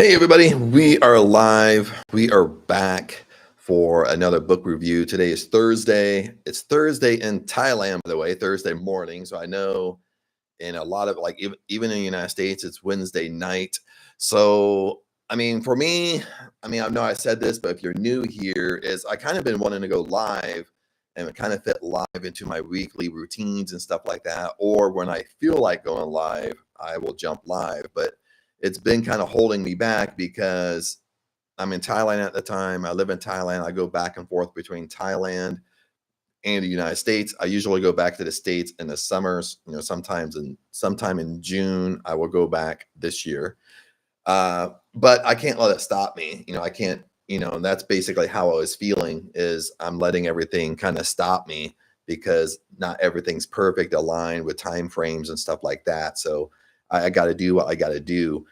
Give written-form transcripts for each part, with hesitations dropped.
Hey everybody, we are live. We are back for another book review. Today is Thursday. It's Thursday in Thailand, by the way, Thursday morning. So I know in a lot of even in the United States, it's Wednesday night. So I mean, for me, I know I said this, but if you're new here, is I kind of been wanting to go live and kind of fit live into my weekly routines and stuff like that. Or when I feel like going live, I will jump live. But it's been kind of holding me back because I'm in Thailand at the time. I live in Thailand. I go back and forth between Thailand and the United States. I usually go back to the States in the summers, sometime in June, I will go back this year. But I can't let it stop me. I can't, and that's basically how I was feeling is I'm letting everything kind of stop me because not everything's perfect aligned with time frames and stuff like that. So I got to do what I got to do.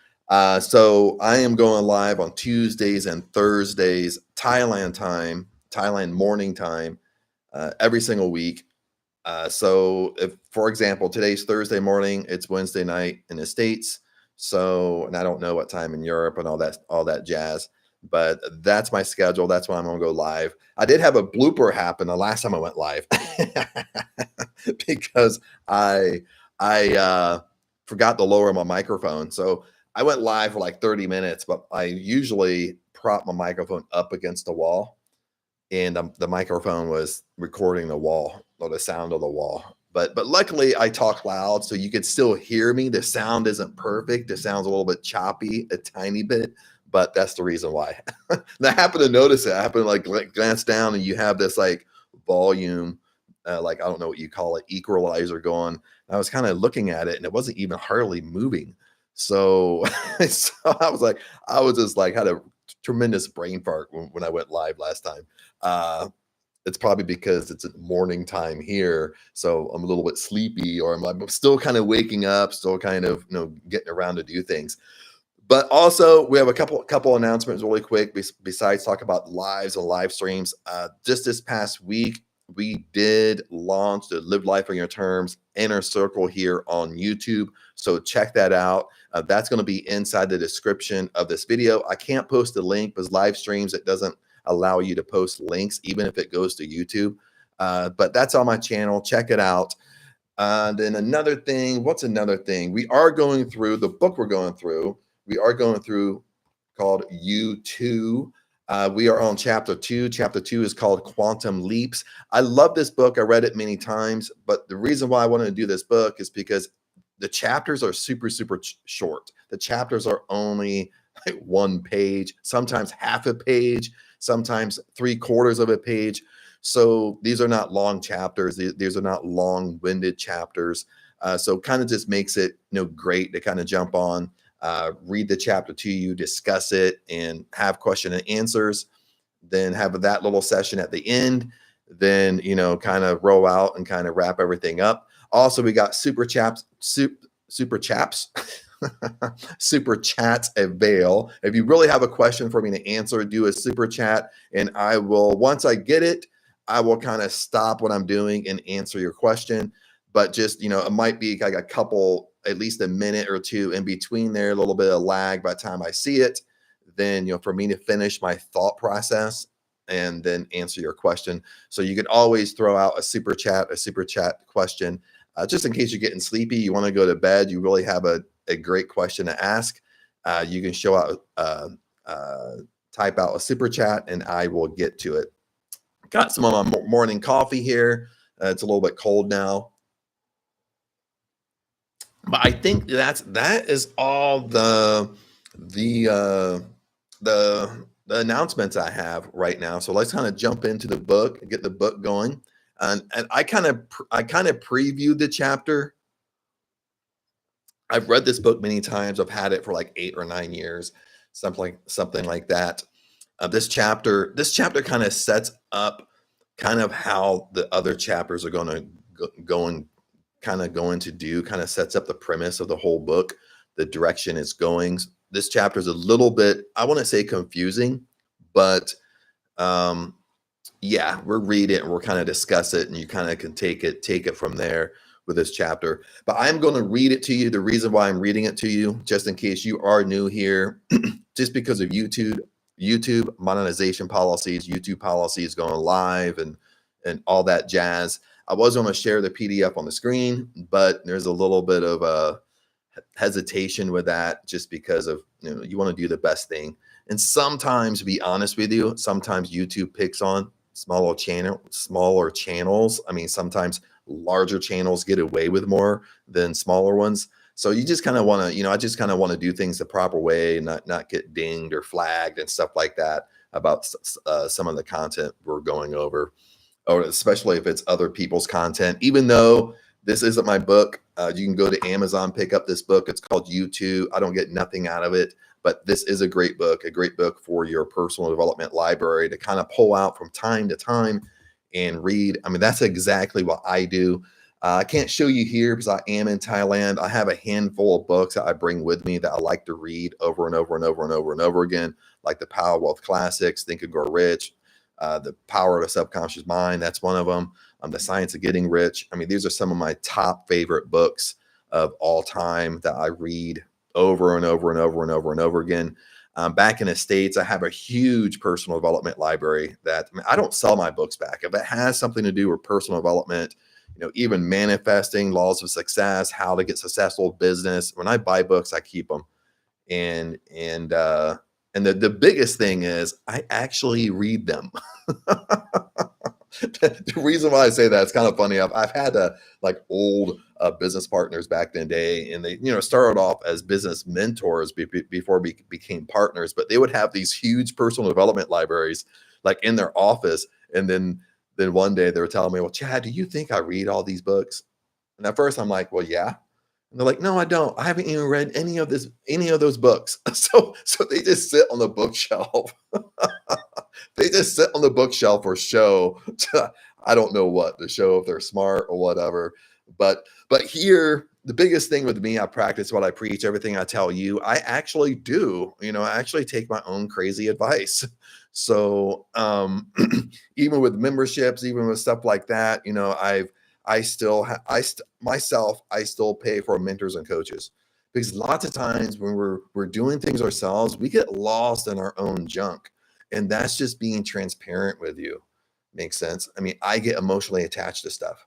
So I am going live on Tuesdays and Thursdays, Thailand time, Thailand morning time, every single week. So if, for example, today's Thursday morning, it's Wednesday night in the States. So, and I don't know what time in Europe and all that jazz, but that's my schedule. That's when I'm going to go live. I did have a blooper happen the last time I went live because I forgot to lower my microphone. So I went live for like 30 minutes, but I usually prop my microphone up against the wall and the microphone was recording the wall or the sound of the wall. But luckily I talk loud so you could still hear me. The sound isn't perfect. It sounds a little bit choppy, a tiny bit, but that's the reason why. And I happened to notice it. I happened to like glance down and you have this like volume, like I don't know what you call it, equalizer going. And I was kind of looking at it and it wasn't even hardly moving. So, so I was just like had a tremendous brain fart when I went live last time. It's probably because it's morning time here, so I'm a little bit sleepy, or I'm still kind of waking up, still kind of getting around to do things. But also, we have a couple announcements really quick. Besides talk about lives and live streams, just this past week we did launch the Live Life on Your Terms Inner Circle here on YouTube. So check that out. That's going to be inside the description of this video. I can't post a link because live streams, it doesn't allow you to post links, even if it goes to YouTube. But that's on my channel. Check it out. Then another thing, what's another thing? We are going through the book we're going through. We are going through called You². We are on chapter 2. Chapter 2 is called Quantum Leaps. I love this book. I read it many times, but the reason why I wanted to do this book is because the chapters are super, super short. The chapters are only like one page, sometimes half a page, sometimes 3/4 of a page. So these are not long chapters. These are not long-winded chapters. So kind of just makes it great to kind of jump on, read the chapter to you, discuss it, and have question and answers. Then have that little session at the end. Then kind of roll out and kind of wrap everything up. Also, we got super chats, super chats avail. If you really have a question for me to answer, do a super chat, and I will, once I get it, I will kind of stop what I'm doing and answer your question. But just, it might be like a couple, at least a minute or two in between there, a little bit of lag by the time I see it. Then, for me to finish my thought process and then answer your question. So you can always throw out a super chat question, just in case you're getting sleepy, you want to go to bed, you really have a great question to ask. You can type out a super chat and I will get to it. Got some of my morning coffee here. It's a little bit cold now. But I think that is all the announcements I have right now. So let's kind of jump into the book and get the book going. And I kind of previewed the chapter. I've read this book many times. I've had it for like 8 or 9 years, something like that. This chapter kind of sets up kind of how the other chapters are going to do, kind of sets up the premise of the whole book, the direction it's going. This chapter is a little bit, I want to say confusing, but yeah, we'll read it and we'll kind of discuss it, and you kind of can take it from there with this chapter, but I'm going to read it to you. The reason why I'm reading it to you, just in case you are new here, just because of YouTube monetization policies, YouTube policies going live and all that jazz. I was going to share the PDF on the screen, but there's a little bit of a hesitation with that just because of, you want to do the best thing. And sometimes, to be honest with you, sometimes YouTube picks on smaller channels. I mean, sometimes larger channels get away with more than smaller ones. So you just kind of want to, I just kind of want to do things the proper way and not get dinged or flagged and stuff like that about some of the content we're going over, or especially if it's other people's content. Even though this isn't my book, you can go to Amazon, pick up this book. It's called YOU². I don't get nothing out of it, but this is a great book for your personal development library to kind of pull out from time to time and read. I mean, that's exactly what I do. I can't show you here because I am in Thailand. I have a handful of books that I bring with me that I like to read over and over and over and over and over again, like the Power of Wealth Classics, Think and Grow Rich, The Power of the Subconscious Mind. That's one of them. The Science of Getting Rich. I mean, these are some of my top favorite books of all time that I read over and over and over and over and over again. Back in the States, I have a huge personal development library that, I mean, I don't sell my books back. If it has something to do with personal development, even manifesting, laws of success, how to get successful business. When I buy books, I keep them. And the biggest thing is I actually read them. The reason why I say that, it's kind of funny. I've had like old business partners back in the day, and they started off as business mentors before we became partners. But they would have these huge personal development libraries like in their office, and then one day they were telling me, "Well, Chad, do you think I read all these books?" And at first I'm like, "Well, yeah." And they're like, "No, I don't. I haven't even read any of those books." So they just sit on the bookshelf. They just sit on the bookshelf for show. I don't know what, to show if they're smart or whatever. But here, the biggest thing with me, I practice what I preach. Everything I tell you, I actually do. I actually take my own crazy advice. So even with memberships, even with stuff like that, I still pay for mentors and coaches, because lots of times when we're doing things ourselves, we get lost in our own junk. And that's just being transparent with you. Makes sense. I mean, I get emotionally attached to stuff.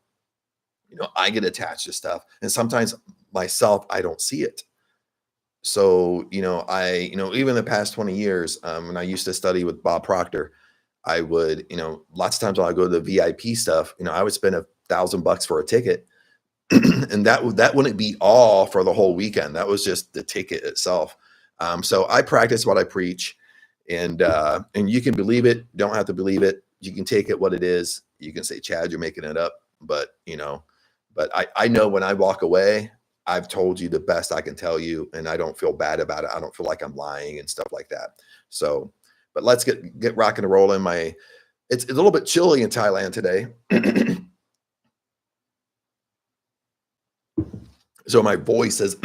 I get attached to stuff. And sometimes myself, I don't see it. So, even the past 20 years, when I used to study with Bob Proctor, I would, lots of times when I go to the VIP stuff, I would spend $1,000 for a ticket. And that wouldn't be all for the whole weekend. That was just the ticket itself. So I practice what I preach. And you can believe it, don't have to believe it. You can take it what it is. You can say, Chad, you're making it up. But I know when I walk away, I've told you the best I can tell you, and I don't feel bad about it. I don't feel like I'm lying and stuff like that. So, but let's get rocking and rolling. It's a little bit chilly in Thailand today. So my voice is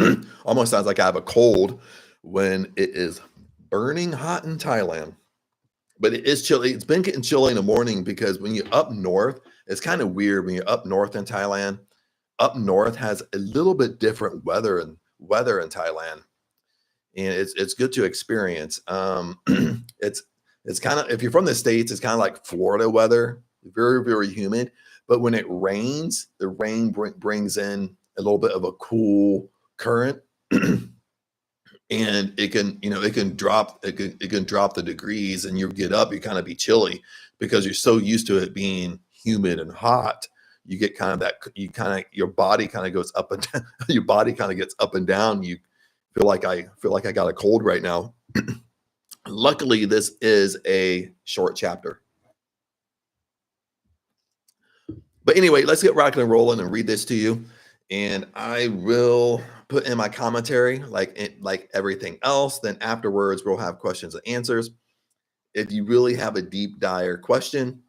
almost sounds like I have a cold when it is burning hot in Thailand. But it is chilly. It's been getting chilly in the morning because when you're up north, it's kind of weird when you're up north in Thailand. Up north has a little bit different weather in Thailand, and it's good to experience. It's kind of, if you're from the States, it's kind of like Florida weather, very, very humid. But when it rains, the rain brings in a little bit of a cool current. And it can drop the degrees, and you get up, you kind of be chilly because you're so used to it being humid and hot. You get kind of that, your body kind of goes up and down. Your body kind of gets up and down. You feel like I got a cold right now. Luckily, this is a short chapter. But anyway, let's get rocking and rolling and read this to you. And I will put in my commentary like everything else. Then afterwards, we'll have questions and answers. If you really have a deep, dire question,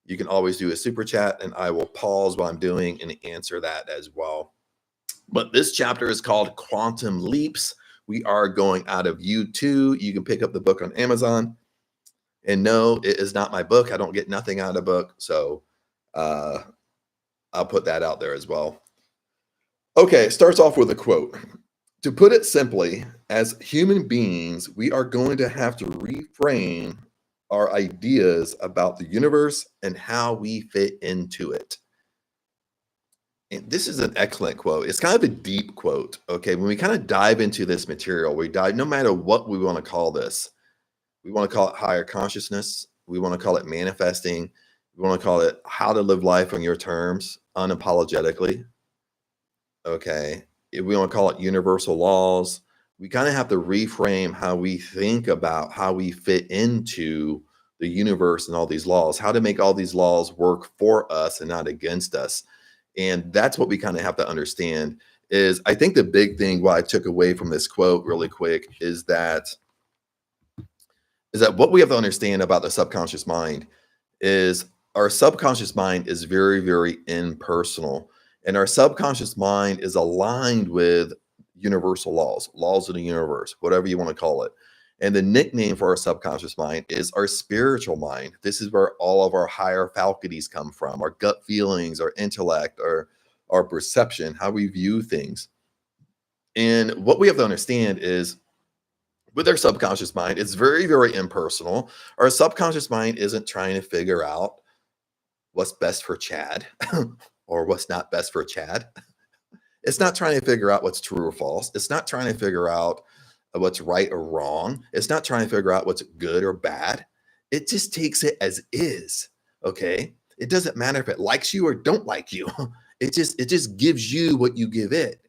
you can always do a super chat, and I will pause what I'm doing and answer that as well. But this chapter is called Quantum Leaps. We are going out of YOU². You can pick up the book on Amazon. And no, it is not my book. I don't get nothing out of the book. So I'll put that out there as well. Okay, it starts off with a quote. To put it simply, as human beings, we are going to have to reframe our ideas about the universe and how we fit into it. And this is an excellent quote. It's kind of a deep quote. Okay. When we kind of dive into this material, we dive, no matter what we want to call this, we want to call it higher consciousness. We want to call it manifesting. We want to call it how to live life on your terms unapologetically. Okay. If we want to call it universal laws. We kind of have to reframe how we think about how we fit into the universe and all these laws, how to make all these laws work for us and not against us. And that's what we kind of have to understand is I think the big thing what I took away from this quote really quick is that what we have to understand about the subconscious mind is our subconscious mind is very, very impersonal. And our subconscious mind is aligned with universal laws, laws of the universe, whatever you want to call it. And the nickname for our subconscious mind is our spiritual mind. This is where all of our higher faculties come from, our gut feelings, our intellect, our perception, how we view things. And what we have to understand is with our subconscious mind, it's very, very impersonal. Our subconscious mind isn't trying to figure out what's best for Chad or what's not best for Chad. It's not trying to figure out what's true or false. It's not trying to figure out what's right or wrong. It's not trying to figure out what's good or bad. It just takes it as is. Okay. It doesn't matter if it likes you or don't like you. It just gives you what you give it.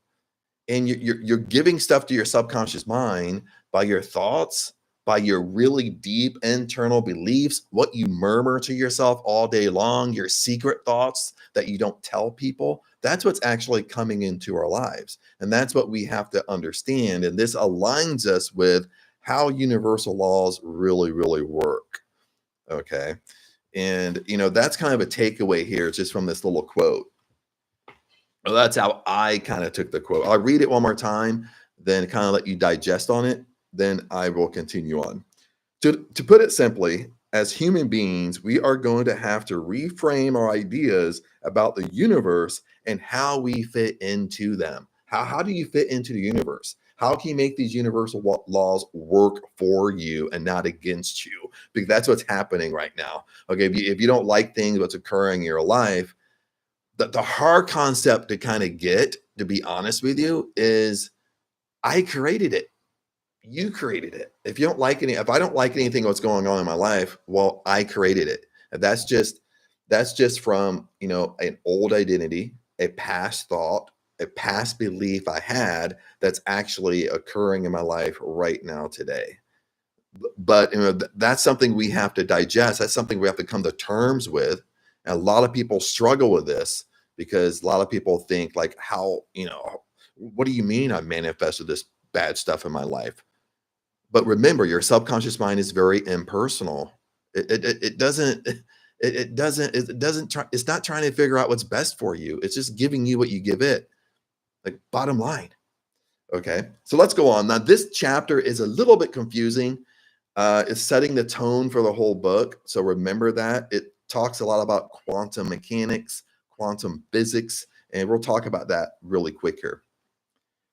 And you're giving stuff to your subconscious mind by your thoughts, by your really deep internal beliefs, what you murmur to yourself all day long, your secret thoughts that you don't tell people. That's what's actually coming into our lives. And that's what we have to understand. And this aligns us with how universal laws really, really work. Okay. And, that's kind of a takeaway here just from this little quote. Well, that's how I kind of took the quote. I'll read it one more time, then kind of let you digest on it. Then I will continue on. To put it simply, as human beings, we are going to have to reframe our ideas about the universe and how we fit into them. How do you fit into the universe? How can you make these universal laws work for you and not against you? Because that's what's happening right now. Okay, if you don't like things, what's occurring in your life, the hard concept to kind of get, to be honest with you, is I created it. You created it. If I don't like anything what's going on in my life, well, I created it. And that's just from, an old identity, a past thought, a past belief I had that's actually occurring in my life right now today. But that's something we have to digest. That's something we have to come to terms with. And a lot of people struggle with this because a lot of people think like, what do you mean I manifested this bad stuff in my life? But remember, your subconscious mind is very impersonal. It doesn't try. It's not trying to figure out what's best for you. It's just giving you what you give it. Like bottom line. Okay, so let's go on. Now, this chapter is a little bit confusing. It's setting the tone for the whole book. So remember that it talks a lot about quantum mechanics, quantum physics, and we'll talk about that really quick here.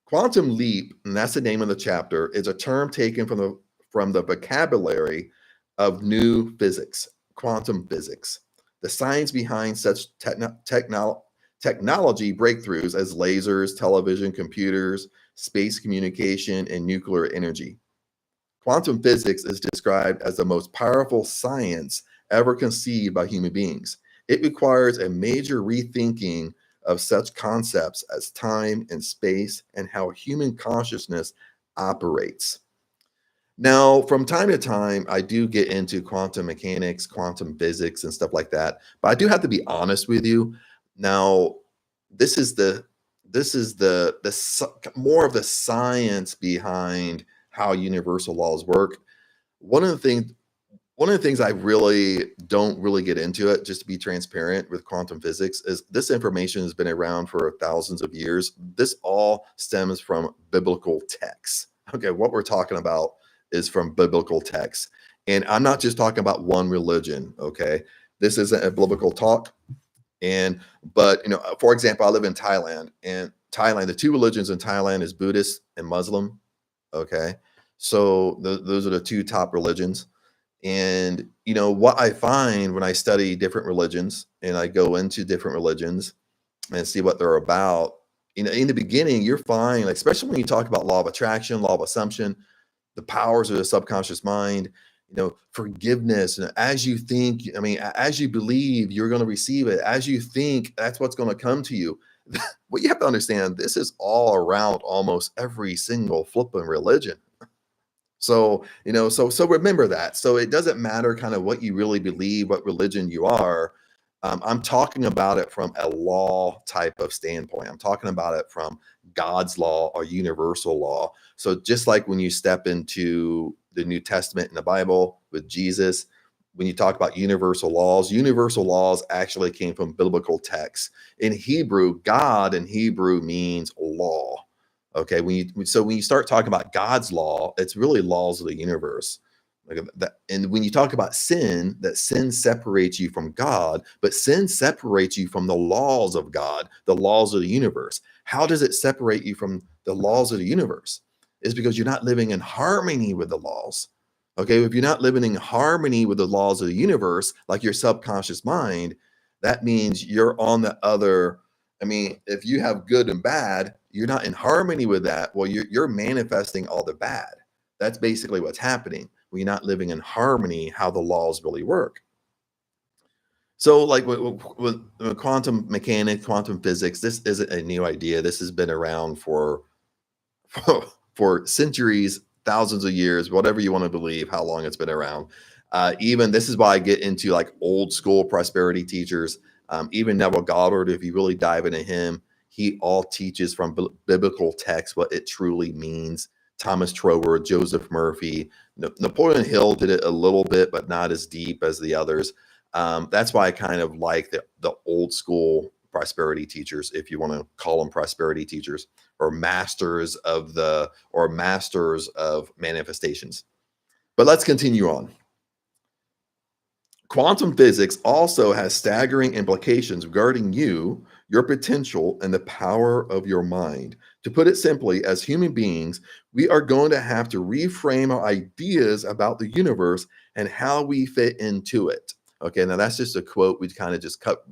Quantum leap, and that's the name of the chapter, is a term taken from the vocabulary of new physics, quantum physics, the science behind such technology breakthroughs as lasers, television, computers, space communication, and nuclear energy. Quantum physics is described as the most powerful science ever conceived by human beings. It requires a major rethinking of such concepts as time and space and how human consciousness operates. Now, from time to time, I do get into quantum mechanics, quantum physics, and stuff like that. But I do have to be honest with you. Now, this is more of the science behind how universal laws work. One of the things I really don't really get into it, just to be transparent with quantum physics, is this information has been around for thousands of years. This all stems from biblical texts. Okay, what we're talking about is from biblical texts. And I'm not just talking about one religion, okay? This isn't a biblical talk. And but for example, I live in Thailand, and Thailand, the two religions in Thailand is Buddhist and Muslim. Okay, so those are the two top religions. And what I find when I study different religions and I go into different religions and see what they're about, in the beginning, you're fine, like, especially when you talk about law of attraction, law of assumption, the powers of the subconscious mind, forgiveness. And as you think, as you believe, you're going to receive it. As you think, that's what's going to come to you. What you have to understand, this is all around almost every single flipping religion. So, so remember that. So it doesn't matter kind of what you really believe, what religion you are. I'm talking about it from a law type of standpoint. I'm talking about it from God's law or universal law. So just like when you step into the New Testament in the Bible with Jesus, when you talk about universal laws actually came from biblical texts. In Hebrew, God in Hebrew means law. Okay, when you start talking about God's law, it's really laws of the universe. Like that, and when you talk about sin, that sin separates you from God, but sin separates you from the laws of God, the laws of the universe. How does it separate you from the laws of the universe? It's because you're not living in harmony with the laws. Okay, if you're not living in harmony with the laws of the universe, like your subconscious mind, that means you're on the other. If you have good and bad, you're not in harmony with that. Well, you're manifesting all the bad. That's basically what's happening when you're not living in harmony, how the laws really work. So, like with quantum mechanics, quantum physics, this isn't a new idea. This has been around for for centuries, thousands of years, whatever you want to believe, how long it's been around. Even this is why I get into like old school prosperity teachers. Even Neville Goddard, if you really dive into him, he all teaches from biblical text what it truly means. Thomas Troward, Joseph Murphy, Napoleon Hill did it a little bit, but not as deep as the others. That's why I kind of like the old school prosperity teachers, if you want to call them prosperity teachers, or masters of manifestations. But let's continue on. Quantum physics also has staggering implications regarding you, your potential, and the power of your mind. To put it simply, as human beings, we are going to have to reframe our ideas about the universe and how we fit into it. Okay, now that's just a quote we kind of just cut.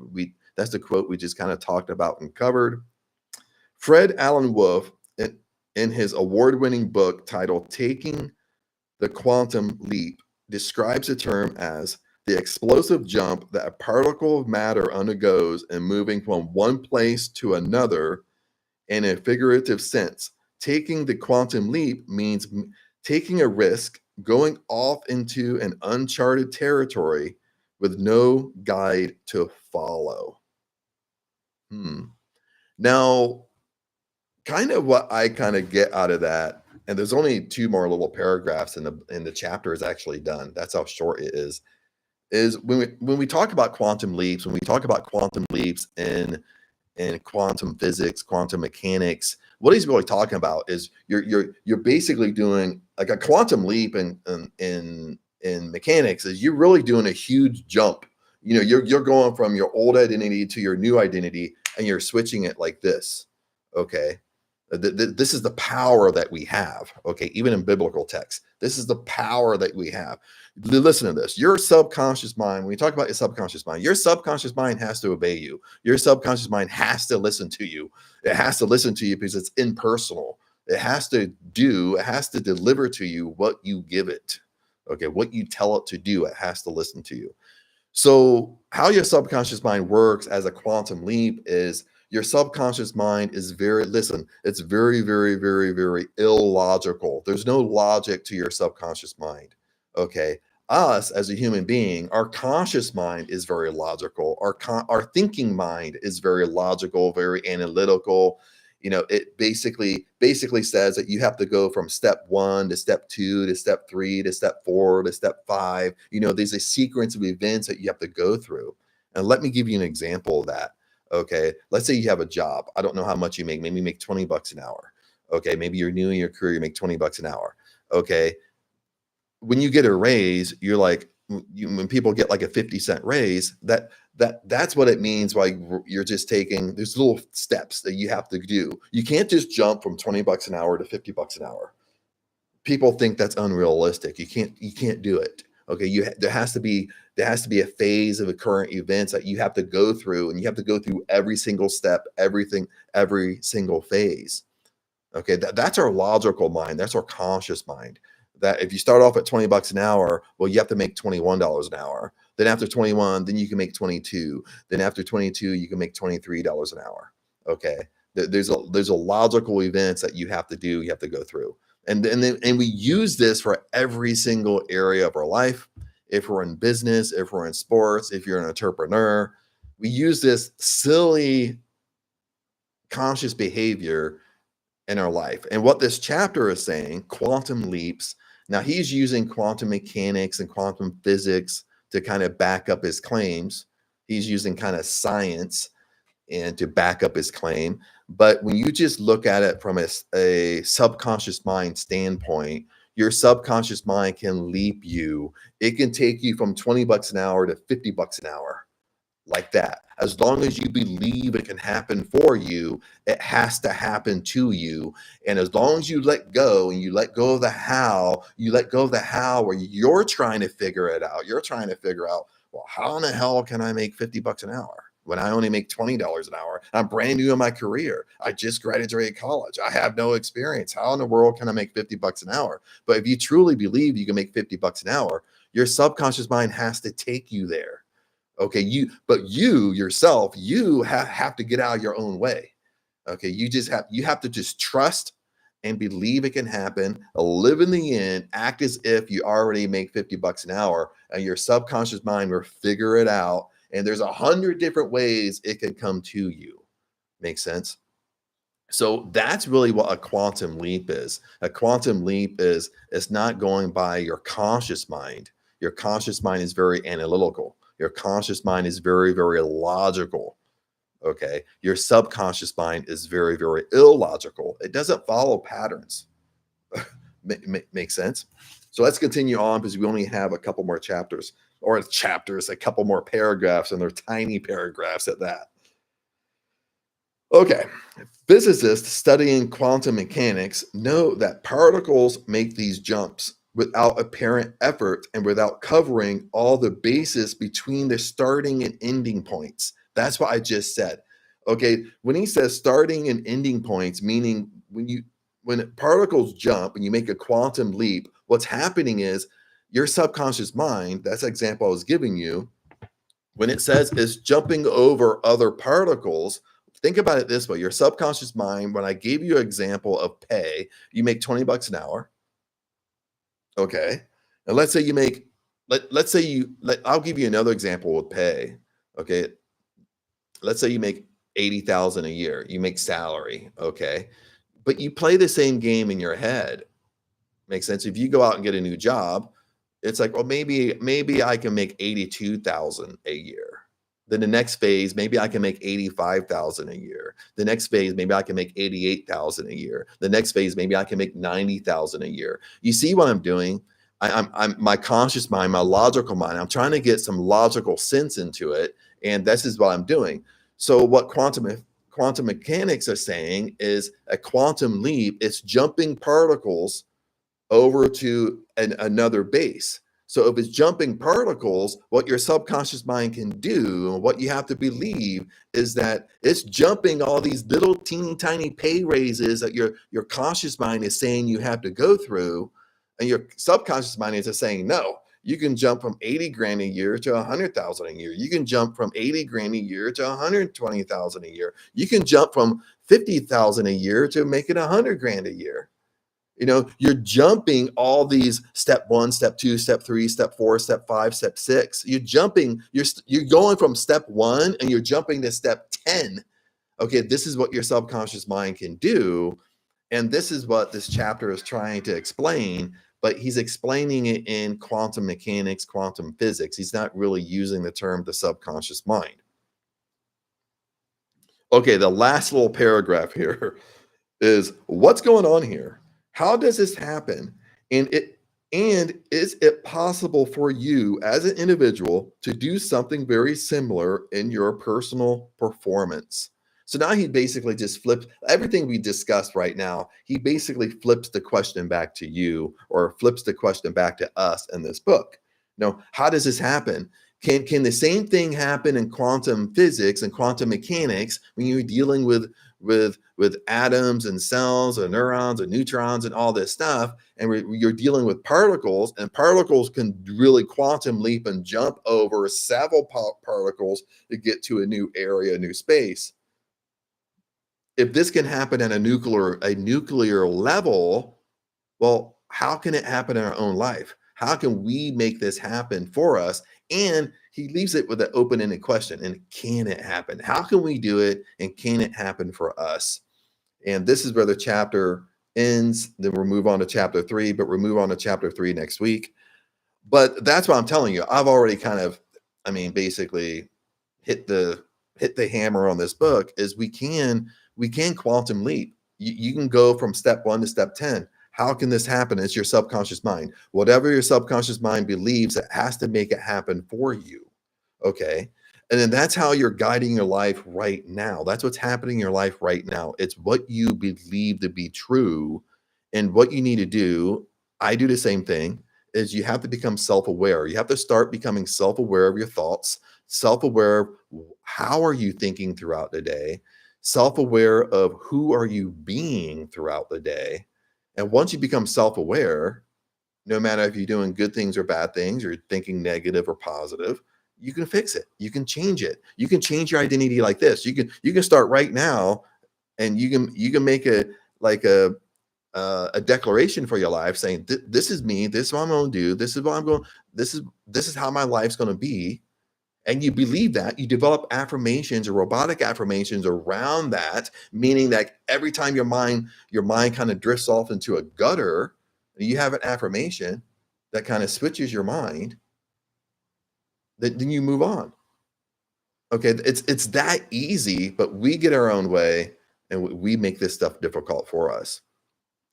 That's the quote we just kind of talked about and covered. Fred Allen Wolf, in his award-winning book titled Taking the Quantum Leap, describes the term as the explosive jump that a particle of matter undergoes in moving from one place to another. In a figurative sense, taking the quantum leap means taking a risk, going off into an uncharted territory with no guide to follow. Now, kind of what I kind of get out of that, and there's only two more little paragraphs in the chapter is actually done. That's how short it is when we talk about quantum leaps, when we talk about quantum leaps in quantum physics, quantum mechanics, what he's really talking about is you're basically doing like a quantum leap in mechanics is you're really doing a huge jump. You're going from your old identity to your new identity, and you're switching it like this. Okay. This is the power that we have. Okay. Even in biblical texts, this is the power that we have. Listen to this. Your subconscious mind, when we talk about your subconscious mind has to obey you. Your subconscious mind has to listen to you. It has to listen to you because it's impersonal. It has to deliver to you what you give it. Okay. What you tell it to do, it has to listen to you. So how your subconscious mind works as a quantum leap is your subconscious mind is it's very, very, very, very illogical. There's no logic to your subconscious mind. Okay. Us as a human being, our conscious mind is very logical. Our thinking mind is very logical, very analytical. It basically says that you have to go from step 1 to step 2 to step 3 to step 4 to step 5. There's a sequence of events that you have to go through. And let me give you an example of that. Okay. Let's say you have a job. I don't know how much you make. Maybe you make $20 an hour. Okay. Maybe you're new in your career. You make $20 an hour. Okay. When you get a raise, you're like, when people get like a 50-cent raise, That's what it means why you're just taking there's little steps that you have to do. You can't just jump from 20 bucks an hour to 50 bucks an hour. People think that's unrealistic. You can't do it. Okay, there has to be a phase of the current events that you have to go through, and you have to go through every single step, everything, every single phase. Okay, that's our logical mind. That's our conscious mind. That if you start off at 20 bucks an hour, well, you have to make $21 an hour. Then after 21, then you can make 22. Then after 22, you can make $23 an hour. Okay. There's a logical events that you have to do, you have to go through. And we use this for every single area of our life. If we're in business, if we're in sports, if you're an entrepreneur, we use this silly conscious behavior in our life. And what this chapter is saying, quantum leaps. Now he's using quantum mechanics and quantum physics to kind of back up his claims. He's using kind of science and to back up his claim. But when you just look at it from a subconscious mind standpoint, your subconscious mind can leap you. It can take you from 20 bucks an hour to 50 bucks an hour like that. As long as you believe it can happen for you, it has to happen to you. And as long as you let go and you let go of the how, where you're trying to figure it out. You're trying to figure out, well, how in the hell can I make 50 bucks an hour when I only make $20 an hour? I'm brand new in my career. I just graduated college. I have no experience. How in the world can I make 50 bucks an hour? But if you truly believe you can make 50 bucks an hour, your subconscious mind has to take you there. Okay, you yourself, you have to get out of your own way. Okay, you have to just trust and believe it can happen. Live in the end, act as if you already make 50 bucks an hour, and your subconscious mind will figure it out. And there's 100 different ways it can come to you. Make sense? So that's really what a quantum leap is. A quantum leap is it's not going by your conscious mind. Your conscious mind is very analytical. Your conscious mind is very, very logical. Okay. Your subconscious mind is very, very illogical. It doesn't follow patterns. Makes sense? So let's continue on because we only have a couple more chapters, a couple more paragraphs, and they're tiny paragraphs at that. Okay. Physicists studying quantum mechanics know that particles make these jumps without apparent effort and without covering all the bases between the starting and ending points. That's what I just said. Okay, when he says starting and ending points, meaning when particles jump and you make a quantum leap, what's happening is your subconscious mind, that's the example I was giving you, when it says it's jumping over other particles, think about it this way. Your subconscious mind, when I gave you an example of pay, you make 20 bucks an hour. Okay. And let's say you make, I'll give you another example with pay. Okay. Let's say you make 80,000 a year, you make salary. Okay. But you play the same game in your head. Makes sense. If you go out and get a new job, it's like, well, maybe I can make 82,000 a year. Then the next phase, maybe I can make 85,000 a year. The next phase, maybe I can make 88,000 a year. The next phase, maybe I can make 90,000 a year. You see what I'm doing? I'm my conscious mind, my logical mind. I'm trying to get some logical sense into it, and this is what I'm doing. So what quantum mechanics are saying is a quantum leap. It's jumping particles over to another base. So if it's jumping particles, what your subconscious mind can do, what you have to believe is that it's jumping all these little teeny tiny pay raises that your conscious mind is saying you have to go through. And your subconscious mind is just saying, no, you can jump from 80 grand a year to 100,000 a year. You can jump from 80 grand a year to 120,000 a year. You can jump from 50,000 a year to making 100 grand a year. You know, you're jumping all these step 1, step 2, step 3, step 4, step 5, step 6. You're going from step 1 and you're jumping to step 10. Okay, this is what your subconscious mind can do. And this is what this chapter is trying to explain, but he's explaining it in quantum mechanics, quantum physics. He's not really using the term the subconscious mind. Okay, the last little paragraph here is what's going on here? How does this happen? And And is it possible for you as an individual to do something very similar in your personal performance? So now he basically just flips everything we discussed right now. He basically flips the question back to you or flips the question back to us in this book. How does this happen? Can the same thing happen in quantum physics and quantum mechanics when you're dealing with atoms and cells and neurons and neutrons and all this stuff? And you're dealing with particles, and particles can really quantum leap and jump over several particles to get to a new area, a new space. If this can happen at a nuclear level, well, how can it happen in our own life? How can we make this happen for us? And he leaves it with an open-ended question. And can it happen? How can we do it? And can it happen for us? And this is where the chapter ends. Then we'll move on to chapter 3, but we'll move on to chapter 3 next week. But that's what I'm telling you. I've already basically hit the hammer on this book. Is we can quantum leap. You can go from step 1 to step 10. How can this happen? It's your subconscious mind. Whatever your subconscious mind believes, it has to make it happen for you. Okay. And then that's how you're guiding your life right now. That's what's happening in your life right now. It's what you believe to be true. And what you need to do, I do the same thing, is you have to become self-aware. You have to start becoming self-aware of your thoughts, self-aware of how are you thinking throughout the day, self-aware of who are you being throughout the day. And once you become self-aware, no matter if you're doing good things or bad things, or thinking negative or positive, you can fix it. You can change it. You can change your identity like this. You can start right now, and you can make a declaration for your life saying, this is me. This is what I'm going to do. This is what I'm going. This is how my life's going to be. And you believe that, you develop affirmations or robotic affirmations around that, meaning that every time your mind kind of drifts off into a gutter, you have an affirmation that kind of switches your mind, then you move on. Okay, it's that easy, but we get our own way and we make this stuff difficult for us.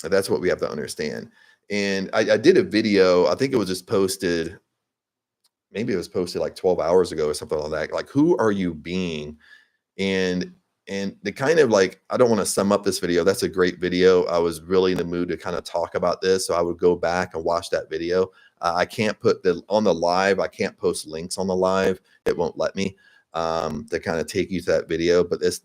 And that's what we have to understand. And I did a video, I think it was just posted, maybe it was posted like 12 hours ago or something like that. Like, who are you being? And the kind of like, I don't want to sum up this video. That's a great video. I was really in the mood to kind of talk about this. So I would go back and watch that video. I can't put on the live. I can't post links on the live. It won't let me to kind of take you to that video. But that's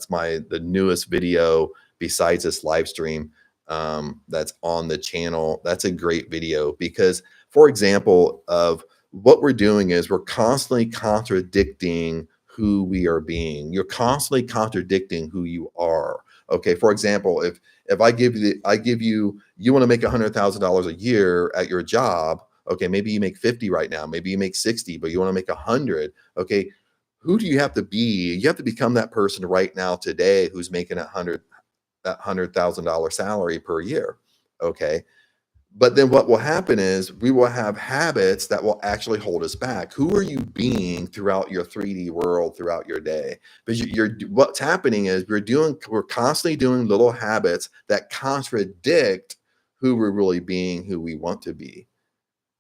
the newest video besides this live stream that's on the channel. That's a great video because, for example, of what we're doing is we're constantly contradicting who we are being. You're constantly contradicting who you are. Okay. For example, if I give you, you want to make $100,000 a year at your job. Okay. Maybe you make 50 right now. Maybe you make 60, but you want to make 100. Okay. Who do you have to be? You have to become that person right now today who's making that $100,000 salary per year. Okay. But then what will happen is we will have habits that will actually hold us back. Who are you being throughout your 3D world throughout your day? Because what's happening is we're constantly doing little habits that contradict who we're really being, who we want to be.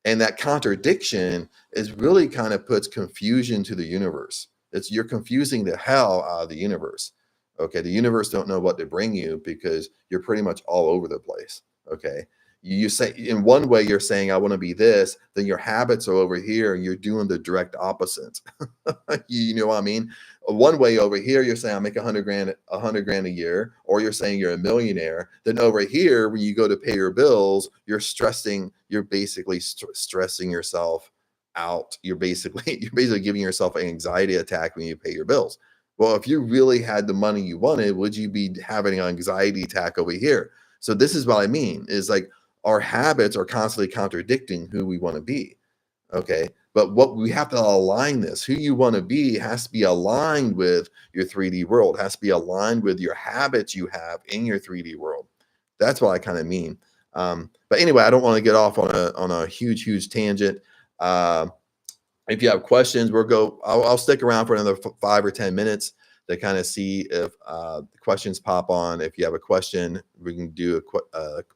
And that contradiction is really kind of puts confusion to the universe. You're confusing the hell out of the universe. Okay. The universe don't know what to bring you because you're pretty much all over the place. Okay. You say in one way, you're saying, I want to be this, then your habits are over here and you're doing the direct opposite. You know what I mean? One way over here, you're saying I make 100 grand a year, or you're saying you're a millionaire. Then over here, when you go to pay your bills, you're basically stressing yourself out. You're basically giving yourself an anxiety attack when you pay your bills. Well, if you really had the money you wanted, would you be having an anxiety attack over here? So this is what I mean, is like, our habits are constantly contradicting who we want to be. Okay. But what we have to align this, who you want to be has to be aligned with your 3D world, has to be aligned with your habits you have in your 3D world. That's what I kind of mean. But anyway, I don't want to get off on a huge tangent. If you have questions, I'll stick around for another 5 or 10 minutes to kind of see if the questions pop on. If you have a question, we can do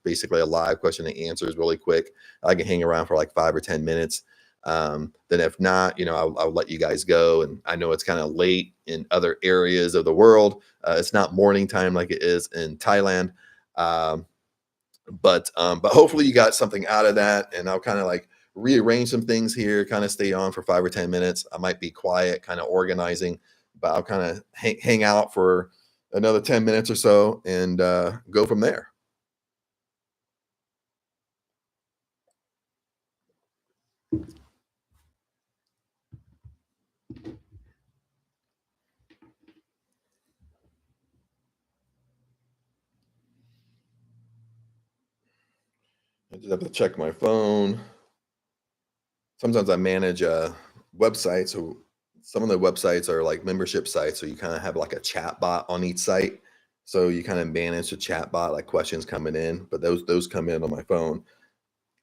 basically a live question and answers really quick. I can hang around for like 5 or 10 minutes. Then if not, I'll let you guys go. And I know it's kind of late in other areas of the world. It's not morning time like it is in Thailand. Um, but hopefully you got something out of that. And I'll kind of like rearrange some things here, kind of stay on for 5 or 10 minutes. I might be quiet, kind of organizing, but I'll kind of hang out for another 10 minutes or so and go from there. I just have to check my phone. Sometimes I manage websites. So some of the websites are like membership sites. So you kind of have like a chat bot on each site. So you kind of manage the chat bot, like questions coming in, but those come in on my phone.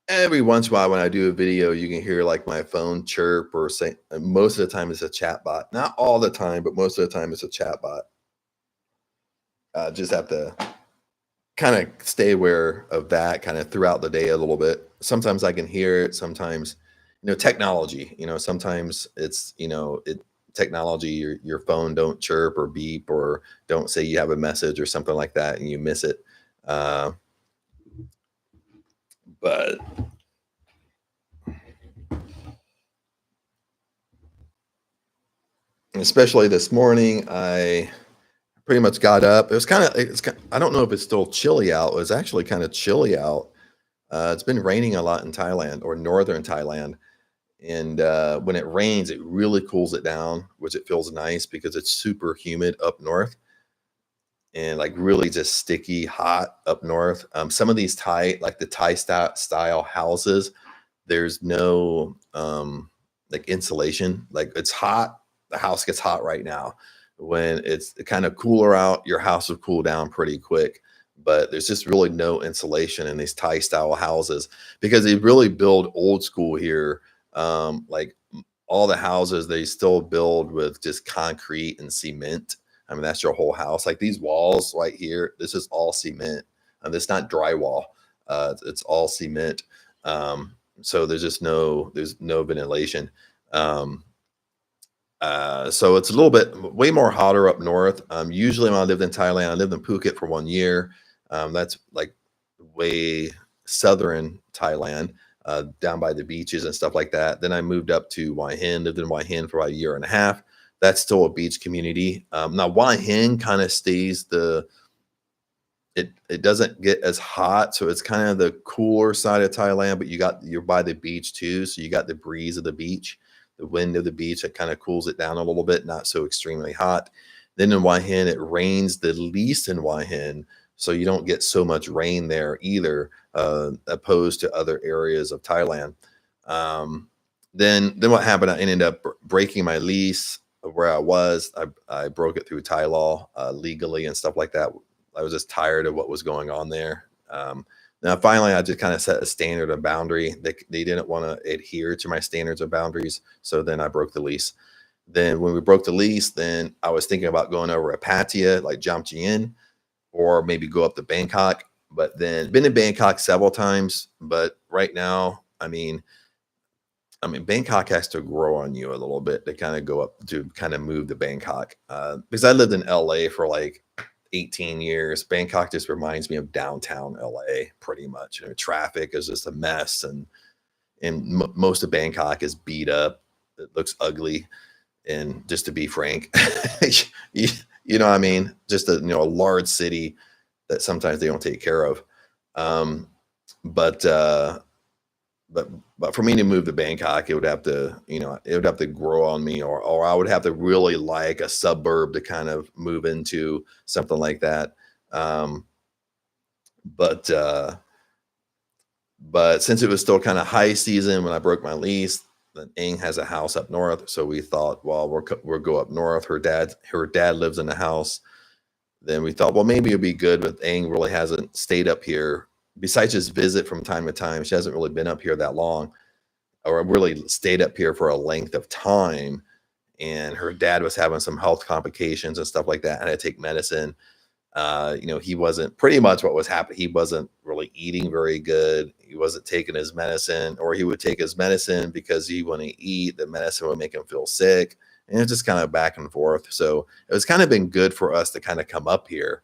Every once in a while, when I do a video, you can hear like my phone chirp or say. Most of the time, it's a chat bot. Not all the time, but most of the time, it's a chat bot. Just have to kind of stay aware of that kind of throughout the day a little bit. Sometimes I can hear it. Sometimes, technology. Sometimes it technology. Your phone don't chirp or beep or don't say you have a message or something like that, and you miss it. Uh, but especially this morning, I pretty much got up. I don't know if it's still chilly out. It was actually kind of chilly out. It's been raining a lot in Thailand or northern Thailand. And when it rains, it really cools it down, which it feels nice because it's super humid up north and like really just sticky hot up north. Some of these like the Thai style houses, there's no like insulation. Like it's hot. The house gets hot right now. When it's kind of cooler out, your house will cool down pretty quick. But there's just really no insulation in these Thai style houses because they really build old school here. Like all the houses, they still build with just concrete and cement. I mean, that's your whole house. Like these walls right here, this is all cement. And it's not drywall. It's all cement. So there's no ventilation. Um, so it's a little bit way more hotter up north. Usually when I lived in Thailand, I lived in Phuket for 1 year. That's like way southern Thailand, down by the beaches and stuff like that. Then I moved up to Hua Hin, lived in Hua Hin for about a year and a half. That's still a beach community. Now Hua Hin kind of stays it doesn't get as hot, so it's kind of the cooler side of Thailand, but you're by the beach too, so you got the breeze of the beach, the wind of the beach that kind of cools it down a little bit, not so extremely hot. Then in Hua Hin, it rains the least in Hua Hin, so you don't get so much rain there either, opposed to other areas of Thailand. Then what happened? I ended up breaking my lease of where I was. I broke it through Thai law legally and stuff like that. I was just tired of what was going on there. Now, finally, I just kind of set a standard of boundary. They didn't want to adhere to my standards of boundaries. So then I broke the lease. Then when we broke the lease, then I was thinking about going over a Pattaya, like Jomtien, or maybe go up to Bangkok. But then been in Bangkok several times. But right now, I mean, Bangkok has to grow on you a little bit to kind of go up to kind of move to Bangkok. Because I lived in LA for like 18 years. Bangkok just reminds me of downtown LA pretty much. Traffic is just a mess, and most of Bangkok is beat up. It looks ugly, and just to be frank, you, you know what I mean? Just a large city that sometimes they don't take care of. Um, but but but for me to move to Bangkok, it would have to grow on me, or I would have to really like a suburb to kind of move into something like that. Um, but but since it was still kind of high season when I broke my lease, then Ing has a house up north, so we thought, well, we'll go up north. Her dad lives in the house. Then we thought, well, maybe it'd be good, but Ing really hasn't stayed up here. Besides just visit from time to time, she hasn't really been up here that long or really stayed up here for a length of time. and her dad was having some health complications and stuff like that. And I had to take medicine. He wasn't pretty much what was happening. He wasn't really eating very good. He wasn't taking his medicine, or he would take his medicine because he wouldn't eat. The medicine would make him feel sick. And it's just kind of back and forth. So it was kind of been good for us to kind of come up here,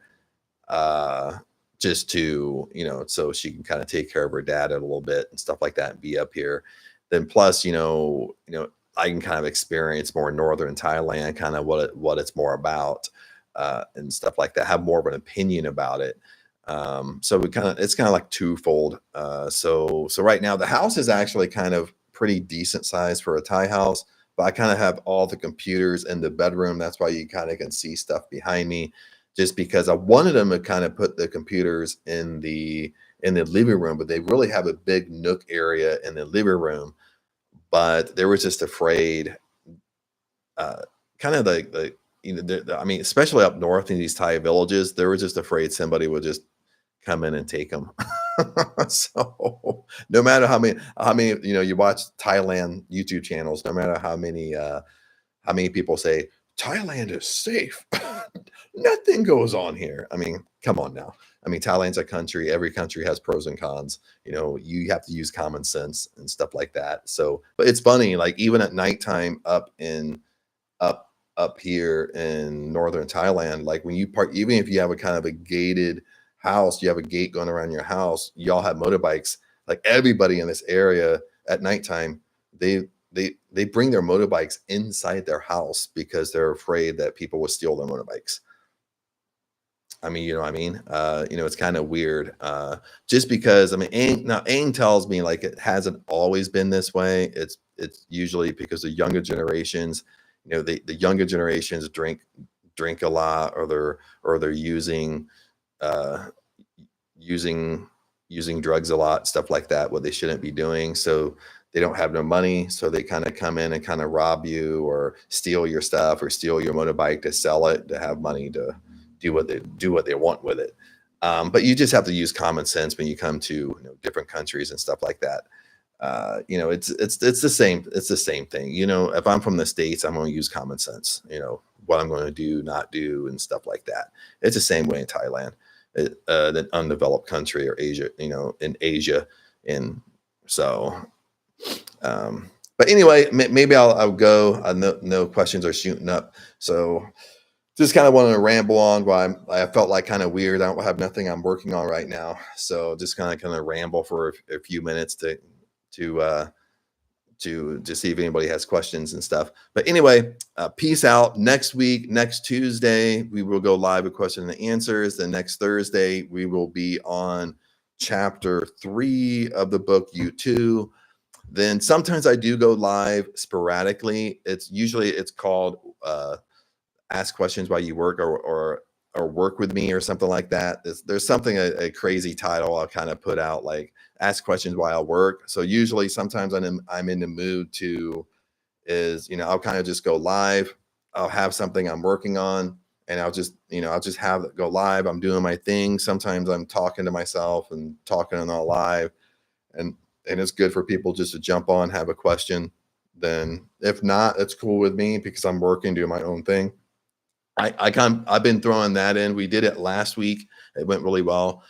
uh, just to, so she can kind of take care of her dad a little bit and stuff like that and be up here. Then plus, I can kind of experience more northern Thailand, kind of what it's more about, and stuff like that, have more of an opinion about it. So it's kind of like twofold. So right now the house is actually kind of pretty decent size for a Thai house, but I kind of have all the computers in the bedroom. That's why you kind of can see stuff behind me, just because I wanted them to kind of put the computers in the living room, but they really have a big nook area in the living room. But they were just afraid, uh, kind of I mean, especially up north in these Thai villages, they were just afraid somebody would just come in and take them. So no matter how many, you watch Thailand YouTube channels, no matter how many people say Thailand is safe, nothing goes on here. I mean, come on now. I mean, Thailand's a country. Every country has pros and cons. You have to use common sense and stuff like that. So, but it's funny, like even at nighttime up up here in northern Thailand, like when you park, even if you have a kind of a gated house, you have a gate going around your house, y'all have motorbikes. Like everybody in this area at nighttime, they bring their motorbikes inside their house because they're afraid that people will steal their motorbikes. I mean, you know what I mean? It's kind of weird. Just because I mean, Aang tells me like it hasn't always been this way. It's usually because the younger generations, the younger generations drink a lot, or they're uh, using using drugs a lot, stuff like that, what they shouldn't be doing. So they don't have no money, so they kind of come in and kind of rob you or steal your stuff or steal your motorbike to sell it to have money to do what they want with it. But you just have to use common sense when you come to different countries and stuff like that. It's the same thing. If I'm from the States, I'm going to use common sense. What I'm going to do, not do, and stuff like that. It's the same way in Thailand, an undeveloped country, or Asia. In Asia, and so. But anyway, maybe I'll go. No questions are shooting up, so just kind of wanted to ramble on. Why I felt like kind of weird. I don't have nothing I'm working on right now, so just kind of ramble for a few minutes to uh, to see if anybody has questions and stuff. But anyway, peace out. Next week, next Tuesday, we will go live with question and answers. The next Thursday, we will be on chapter 3 of the book YOU². Then sometimes I do go live sporadically. It's called ask questions while you work, or work with me, or something like that. There's something, a crazy title I'll kind of put out, like ask questions while I work. So usually sometimes I'm in the mood I'll kind of just go live. I'll have something I'm working on, and I'll just have it go live. I'm doing my thing. Sometimes I'm talking to myself and talking on live, and it's good for people just to jump on, have a question. Then if not, it's cool with me because I'm working, doing my own thing. I've been throwing that in. We did it last week. It went really well.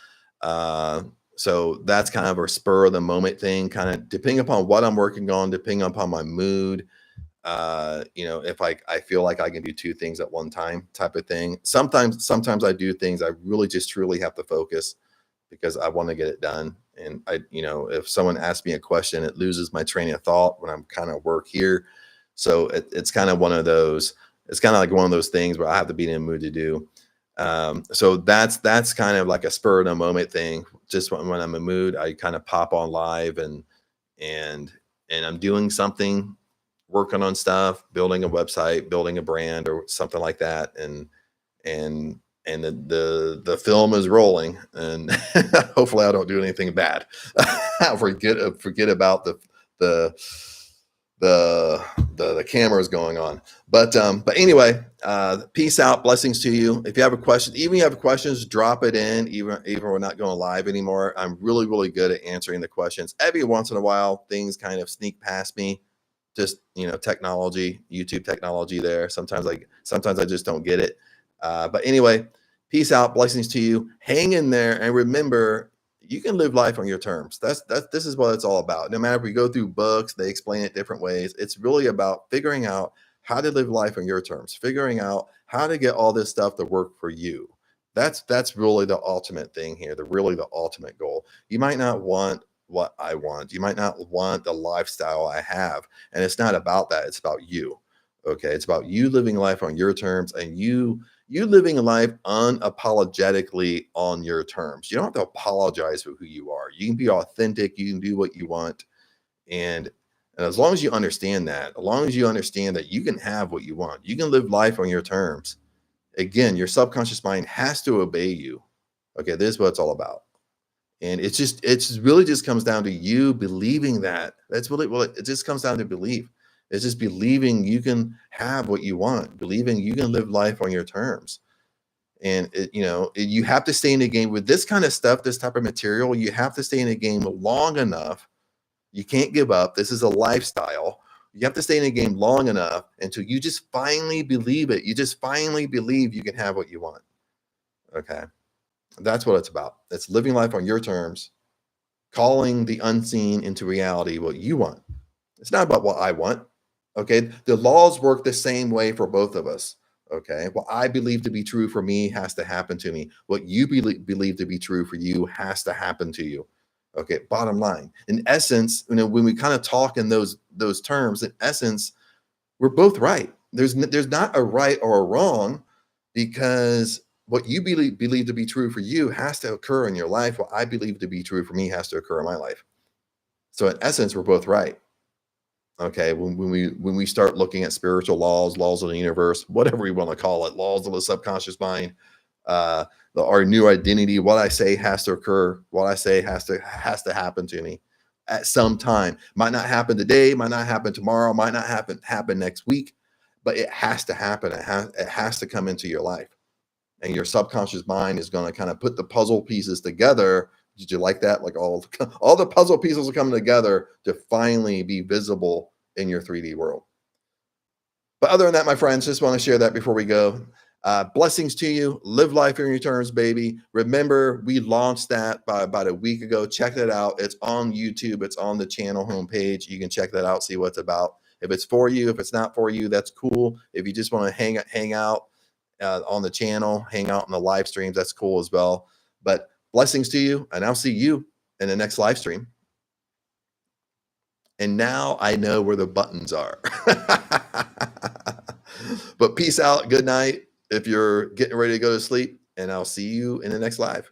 So that's kind of a spur of the moment thing, kind of depending upon what I'm working on, depending upon my mood. If I feel like I can do two things at one time, type of thing. Sometimes I do things I really just truly have to focus because I want to get it done. And if someone asks me a question, it loses my train of thought when I'm kind of work here. So it's kind of one of those. It's kind of like one of those things where I have to be in a mood to do. So that's kind of like a spur of the moment thing. Just when I'm in a mood, I kind of pop on live and I'm doing something, working on stuff, building a website, building a brand, or something like that. And the film is rolling, and hopefully I don't do anything bad. forget about the cameras going on. But anyway, peace out, blessings to you. If you have a question, even if you have questions, drop it in. Even we're not going live anymore, I'm really good at answering the questions. Every once in a while, things kind of sneak past me. just, technology, YouTube technology there. Sometimes I just don't get it. But anyway, peace out, blessings to you. Hang in there and remember, you can live life on your terms. This is what it's all about. No matter if we go through books, they explain it different ways. It's really about figuring out how to live life on your terms, figuring out how to get all this stuff to work for you. That's really the ultimate thing here, the ultimate goal. You might not want what I want. You might not want the lifestyle I have. And it's not about that. It's about you. Okay. It's about you living life on your terms and you living life unapologetically on your terms. You don't have to apologize for who you are. You can be authentic. You can do what you want. And, and as long as you understand that, as long as you understand that you can have what you want, you can live life on your terms. Again, your subconscious mind has to obey you. Okay. This is what it's all about. And it's really just comes down to you believing that. That's really, well, it just comes down to belief. It's just believing you can have what you want, believing you can live life on your terms. And you have to stay in the game with this kind of stuff, this type of material. You have to stay in the game long enough. You can't give up. This is a lifestyle. You have to stay in the game long enough until you just finally believe it. You just finally believe you can have what you want. Okay. That's what it's about. It's living life on your terms, calling the unseen into reality, what you want. It's not about what I want. Okay. The laws work the same way for both of us. Okay. What I believe to be true for me has to happen to me. What you believe to be true for you has to happen to you. Okay. Bottom line. In essence, when we kind of talk in those terms, in essence, we're both right. There's not a right or a wrong, because what you believe to be true for you has to occur in your life. What I believe to be true for me has to occur in my life. So in essence, we're both right. Okay. When we start looking at spiritual laws of the universe, whatever we want to call it, laws of the subconscious mind, uh, our new identity, what I say has to occur. What I say has to happen to me at some time. Might not happen today, might not happen tomorrow, might not happen next week, but it has to happen. It has to come into your life. And your subconscious mind is going to kind of put the puzzle pieces together. Did you like that? Like all the puzzle pieces are coming together to finally be visible in your 3D world. But other than that, my friends, just want to share that before we go. Blessings to you. Live life on your terms, baby. Remember, we launched that about a week ago. Check that out. It's on YouTube. It's on the channel homepage. You can check that out, see what it's about. If it's for you, if it's not for you, that's cool. If you just want to hang out on the channel, hang out in the live streams, that's cool as well. But blessings to you, and I'll see you in the next live stream. And now I know where the buttons are. But peace out. Good night if you're getting ready to go to sleep, and I'll see you in the next live.